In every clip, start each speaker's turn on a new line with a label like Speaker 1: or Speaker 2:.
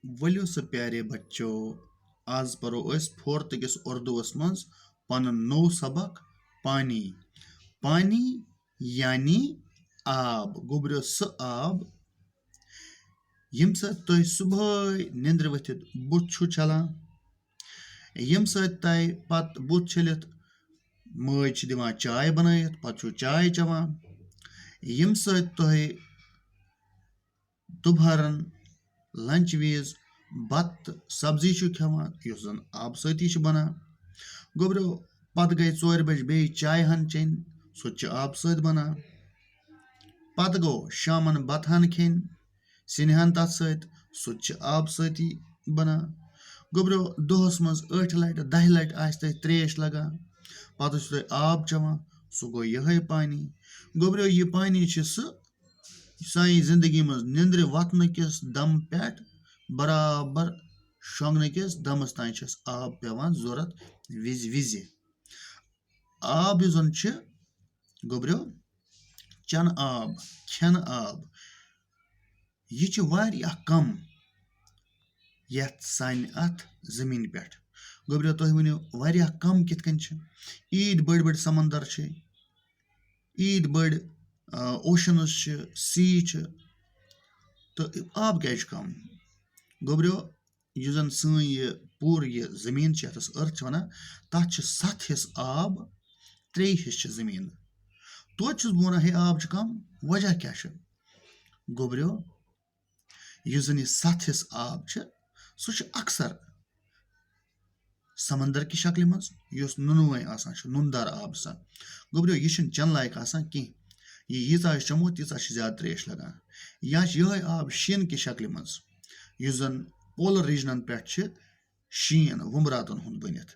Speaker 1: वलियो से प्यारे बच्चों, आज परो अस फोर्थ किस उर्दूस मज पन नौ सबक पानी। पानी यानी आब गोब्रो स आब यम सत तुह सुबह निंद्र वथित बुथ छु छलान, यम सत तय पत बुथ छलित मज छ दिवान चाय बनायत पत छु चाय चवान, यम सत तुह दुपहरन लंच वीज बत सब्जी छु खेवान युस जन आब सती छ बनान। गोब्रो पत गई 4 बज बे चाय हन चेन सो छ आब सत बनान। पत गो शामन बत हन खेन सिन हन तथ सत सो छ आब सती बनान। गोब्रो दोहस मज 8 लट 10 लट आस तह त्रेश लगान पत तुह आब चवान सो गो यह पानी। गोब्रो यह पानी छ सानी जिंदगी मज निंद्र वतन किस दम पे बराबर शोंगन किस दमस तान आब पेवान जरूरत विज विज। आब यु जन छ गोब्रो चन आब खेन आब यह छ वारिया कम यथ सान अथ जमीन पे। गोब्रो तुह वनो वारिया कम कित कन छ ईद बड़ बड़ समंदर छ, ईद बड़ ओशनस छ, सी छ, तो आब क्या कम। गोब्रो यु जन सन यह पूर यह जमीन छ यथस अर्थ छ वनान तथ छ 7 हिस आब 3 हिस छ जमीन। तो छुस बह वनान हे आब छ कम वजह क्या छ। गोब्रो यु जन यह 7 हिस आब छ सो छ अक्सर समंदर की शक्ल मज युस नुनवे आसान छ नुनदार आब सा। गोब्रो यह छन चन लायक आसान की यह यीचा चमो तीचा छ ज्यादा त्रेश लगान। या छ यह आब शीन की शक्ल मज युस जन पोलर रीजनन पे छ शीन वुमरातन हुंद बनित।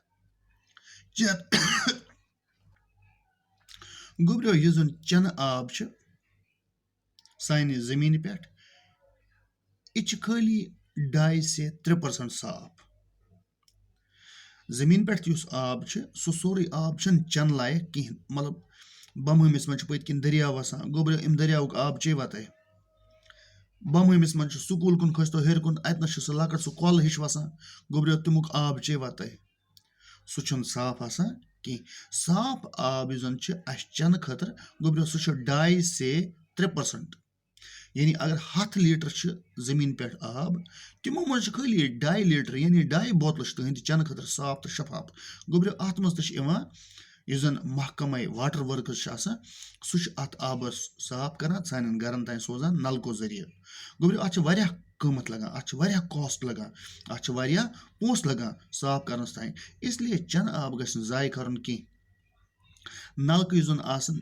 Speaker 1: गोब्रो यह जन चन आब छ सानि जमीन पे यह छ खाली 2 से 3% साफ। जमीन पे युस आब छ सो सोरे आब छन चन लायक की मतलब बमहमिस मज पत किन दरिया वसान। गोब्रो इम दरियाउक आब चे वतः बमहमिस मज स्कूल कुन खसतो हेर कुन अतनस छ लकट सो कल हिश वसान। गोब्रो तमुक आब चे वतः सो छन साफ आसान की। साफ आब यु जन छ अस चन खतर गोब्रो सो छ 2 से 3%। यानी अगर 100 लीटर छ जमीन पे आब तिमो मज खाली 2.5 लीटर यानी 2.5 बोतल तुहद चन खतर साफ तो शफाफ। गोब्रो अत मज तो यु जन महकमा वाटर वर्कस सो अत आबस साफ कर सान गरन तान सोजान नलको जरिए। गोब्रो अत कीमत लगान अत कॉस्ट लगान अत पोस लगान साफ करनस तान। इसलिए चन आब गस जाय करन की। नलक यु जन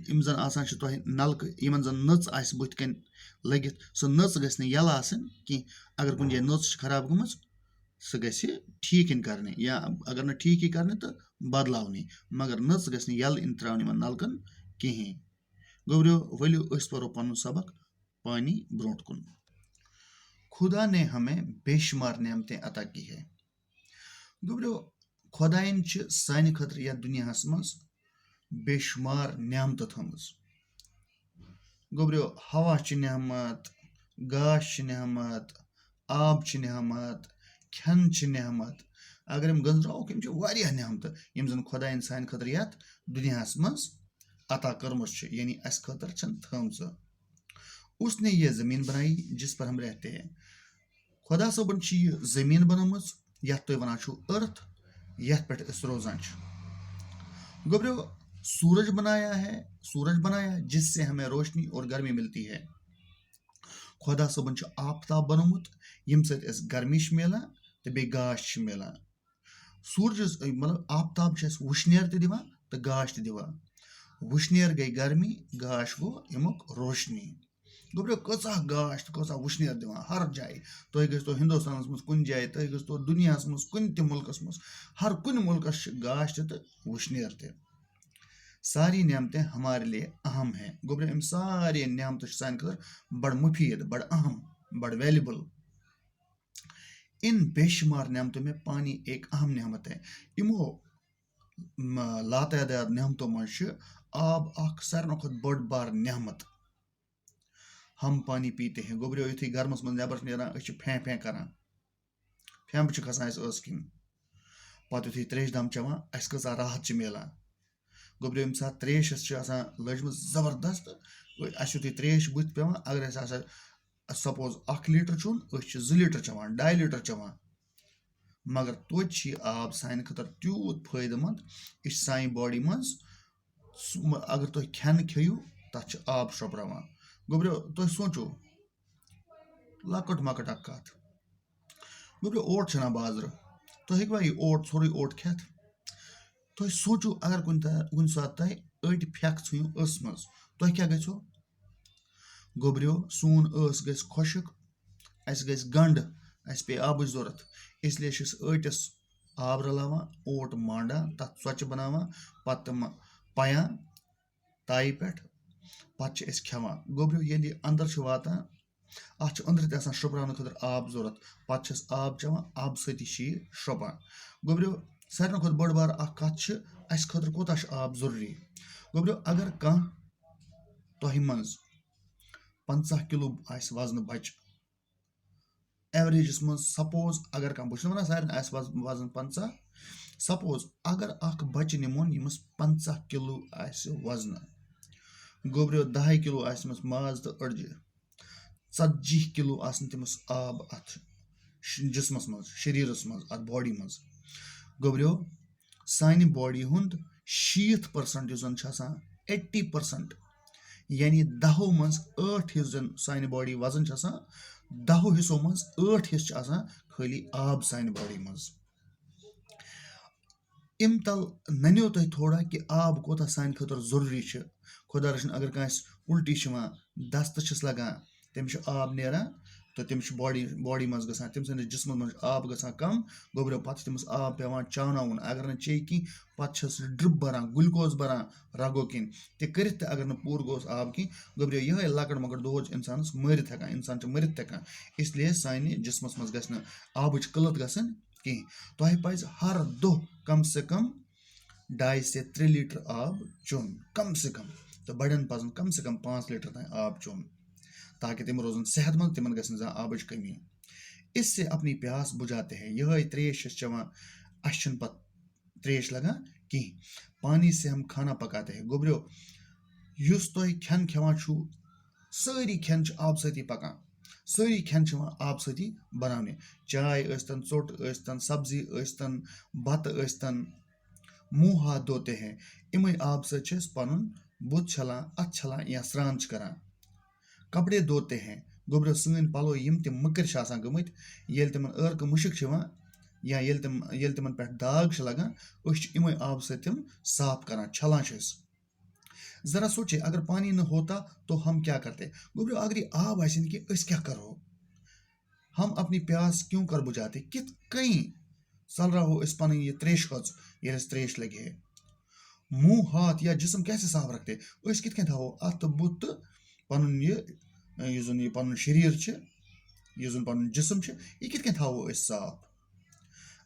Speaker 1: इम जन आसान छ तुह नलक यमन जन नच आस बुथ कन लगित सो नच गस न यल आसन की। अगर कुन जाय नच खराब गमस सो गस ठीक इन करने या अगर न ठीक ही करने तो बदलावनी मगर नच गस न यल इन त्रावन यमन नलकन कहीं। गोब्रो वलियो अस परो पनुन सबक पानी ब्रोट कुन। खुदा ने हमें बेशुमार नेमतें अता की है। गोब्रो खुदाइन छ सानि खतर या दुनियास मज बेशुमार नेमत थमज। गोब्रो हवा छ नेमत, गाश छ नेमत, आब छ नेमत, खेन छ नेमत। अगर हम गंजराओ यम छ वारिया नेमत यम जन खुदाइन सान खतर यथ दुनियास मज अता करमस छ यानी अस खतर छन थमज। उसने ये जमीन बनाई जिस पर हम रहते हैं। खुदा सबन छ ये जमीन बनामज यथ तुह वनान छु अर्थ यथ पे अस रोजान छ। गोब्रो सूरज बनाया जिससे हमें रोशनी और गर्मी मिलती है। खुदा सबन छ आफ्ताब बनोमुत यम सत अस गर्मी छ मिलान तो बे गाश छ मिलान। सूरज मतलब आफ्ताब छ अस वुशनेर ते दिवान तो गाश ते दिवान। वुशनेर गई गर्मी गाश गो यमुक रोशनी। गोब्रो कचा गाश तो कचा वुशनेर दिवान हर जाय तुह गो हिंदुस्तान मज कुन जाय तुह गो दुनिया मज कुन त मुल्कस मज हर कुन मुल्कस गाश तो वुशनेर ते। सारी नेमतें हमारे लिए अहम हैं। गोब्रो इन सारे नेमत सान खतर बड़ मुफीद बड़ अहम बड़ वैल्यूबल। इन बेशुमार नेमतों में पानी एक अहम नेमत है। इमो लातादाद नेमतों मज आब अख सारे खुद बड़ बार नेमत। हम पानी पीते हैं। गोब्रो युथी गर्मस मज नबर नेरान फे फे करान फेम्ब छ खसान ٲस किन पत्त युथुय त्रेश दम चेवान अस कۭژाह राहत छ मिलान गोब्रियो येमि सात त्रेश छ आसान लजमज जबरदस्त अस युथुय त्रेश बुथ पेवान अगर अस आसा सपोज 1 लीटर चुन अस छ 2 लीटर चेवान 2.5 लीटर चेवान मगर तोत छ आब सान खतर त्यूत फायदेमंद यह सान बॉडी मज अगर तुम खेन खेयू तथ छ आब शोपरावान गोब्रियो तुम सोचो लकट मकट अख कथ गोब्रियो ओट छना बाजर तुम हेकवा यह ओट सोरे ओट खेत तुम सोचो अगर कुन सात तुम अट फेक षुयू अस मज तुम क्या गो गोब्रियो सून अस गस खुशक अस गस गंड अस पे आब जरूरत इसलिए अटस आब रलावान ओट मांडान तथ स्वच्छ बनावान पत पयान ताई पे पत खेवान गोब्रियो ये अंदर वातान अत अंदर तसान शुपरान खतर आब जरूरत पत आब चेवान आब सती शुपान गोब्रियो सारे खुद बड़ बार अख कथ अस खतर कोता आब जरूरी गोब्रियो अगर कह तोह मज 50 किलो वजन बच एवरेजस मज सपोज अगर कह बहुत वन सारे वजन 50 सपोज अगर अख बच निमोन यमस 50 किलो वजन गोब्रियो 10 किलो आसमस माज तो अड़ज 40 किलो तमस आब अथ जिस्मस मज शरीरस मज अथ बॉडी मज गोब्रियो सान बॉडी हुंद 60% जो 80% यानी 10 मज 8 हिस्स जन सान बॉडी वजन 10 हिस्सों मज 8 हिस्स खाली आब सान बॉडी मज इम तल ननियो तुम थोड़ा कि आब कोता सान खतर जरूरी खुदा रचन अगर कह उल्टी दस्त लगान तमिस आब नेरान तो तमिस बॉडी मज ग तम सस जिस्म मज आब ग कम गोब्रियो पत तमिस आब पेवान चावनाउन अगर न चे कि पत ड्रिप बरान ग्लूकोज बरान रगो किन ते करित अगर न पूर गोस आब कि गोब्रियो यह लकड़ मकड़ दोज इंसानस मरित हेकान इंसान मरित हेकान इसलिए सानि जिस्मस मज गस आबच किल्लत गसन कहीं तुह पज हर दो कम से कम 2.5 से 3 लीटर आब चुन कम से कम तो बड़न पजन कम से कम 5 लीटर तक आब चुन ताकि तिम रोजन सेहतमंद तिमन गस आबच कमी इससे अपनी प्यास बुझाते हैं यह त्रेश चवान अस पत त्रेश लगान कहीं पानी से हम खाना पकाते हैं गोब्रियो युस तुम खेन खेवान सारी खेन आब सती पकान सारी खेन आब सती बनाने चाय स्तन चोट स्तन सब्जी स्तन बत स्तन मुंह हाथ धोते हैं इमे आब सत पन बुत छलान अथ छलान या स्नान करान कपड़े धोते हैं गोब्रियो सन पलो यम तम मकर गमत ये तिमन अर्क मुशिक या ये तिमन पे दाग लगान इमे आब सत साफ करान छलान जरा सोचे अगर पानी न होता तो हम क्या करते गोब्रियो अगर ये आब आसन कि अस क्या करो हम अपनी प्यास क्यों कर बुझाते कित कहीं सल रहा हो इस पन ये त्रेश हज ये त्रेश लगे मुंह हाथ या जिसम कैसे साफ रखते अस कित थो अत बुत पन ये पन शरीर पन जिसम ये कित थो साफ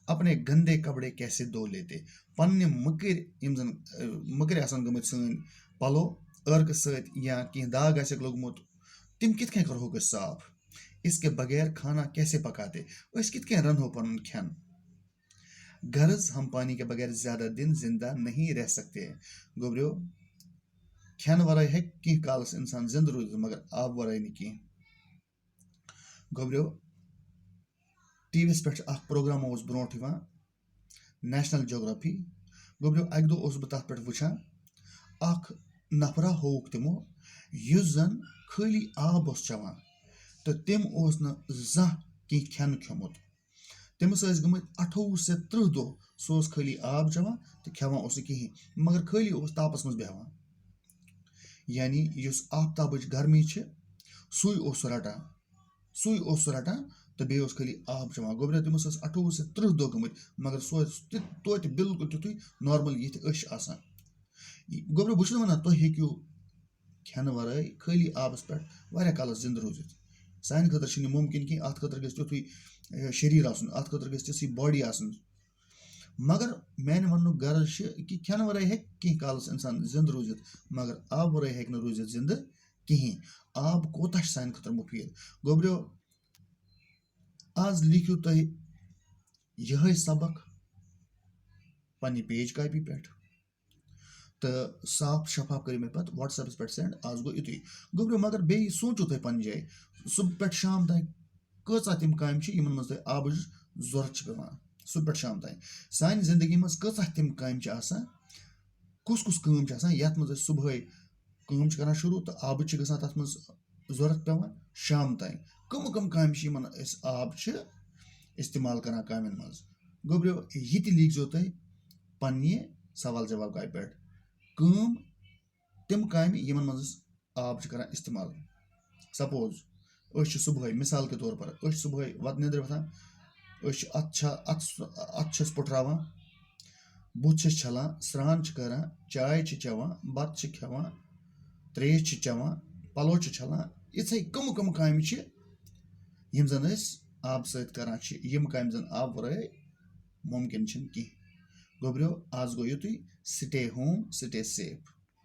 Speaker 1: अपने गंदे कपड़े कैसे धो लेते पन्ने मकर गमत सन पलो अर्क सत या कहीं दाग लोगमुत तिम कित करो साफ इसके बगैर खाना कैसे पकाते अस कित रनो पन खेन गर्ज हम पानी के बगैर ज्यादा दिन जिंदा नहीं रह सकते गोब्रियो खेन वराय है कहीं कालस इंसान जिंद रूज मगर आब वराय न कहीं गोब्रियो टीवीस पे प्रोग्राम ब्रोट नेशनल ज्योग्राफी गोब्रियो अक दो बह तथ पे वुचान अख नफरा होक तिमो युस जन खाली आब चवान तो तम जह कहीं खेन खेमुत तमिस गमत 28 से 30 दो सो खाली आब चवान तो खेवान कहीं मगर खाली तापस मज बेहवान यानी युस आफ्ताबच गर्मी सुई रटान तो बे खाली आब चवान गोब्रियो तमिस 28 से 30 दो गमत मगर सो तो बिल्कुल तुथु नॉर्मल ये आसान गोब्रियो बहुत वन तुम हेक्यू खेन वराय खाली आबस पे कालस जिंद रूजित सान खतर मुमकिन कि अत खतर गस तुथु शरीर आसन अत खतर गस तिथि बॉडी आसन मगर मैंने वन गर्ज कि खेन वराय हे कहीं कालस इंसान जिंद रूजित मगर आब वराय हे रूजित जिंद कहीं आब कोता सान खतर मुफीद गोब्रियो आज लिखियो तुम यही सबक पन्ने पेज कापी पे तो साफ शफाफ कर मे पे व्हाट्सएपस पे सेंड आज गो युत गोब्रियो मगर बे सोचो तुम पन जाए सुबह पे शाम तान कचा तम काम मज तुम आबच जरूरत पेवान सुबह पे शाम तान सान जिंदगी मज कचा तम काम कुस कुस काम यथ मज सुबह काम कर शुरू तो आब गसान तथ मज जरूरत पेवान शाम तान कम काम आब इस्तेमाल कर कामन मज गोब्रियो ये लिखो तुम पन्ने सवाल जवाब कापि पे काम तम काम यमन मज आब कर इस्तेमाल सपोज सुबह मिसाल के तौर पर सुबह वत निद्र वथान अत पुटरावान बुथ छलान स्रान कर चाय चवान बत खेवान त्रेश चवान पलो छलान इथे कम काम यम जन आब सत करान यम काम जन आब वर मुमकिन कह गोब्रियो आज गो युत स्टे होम स्टे सेफ।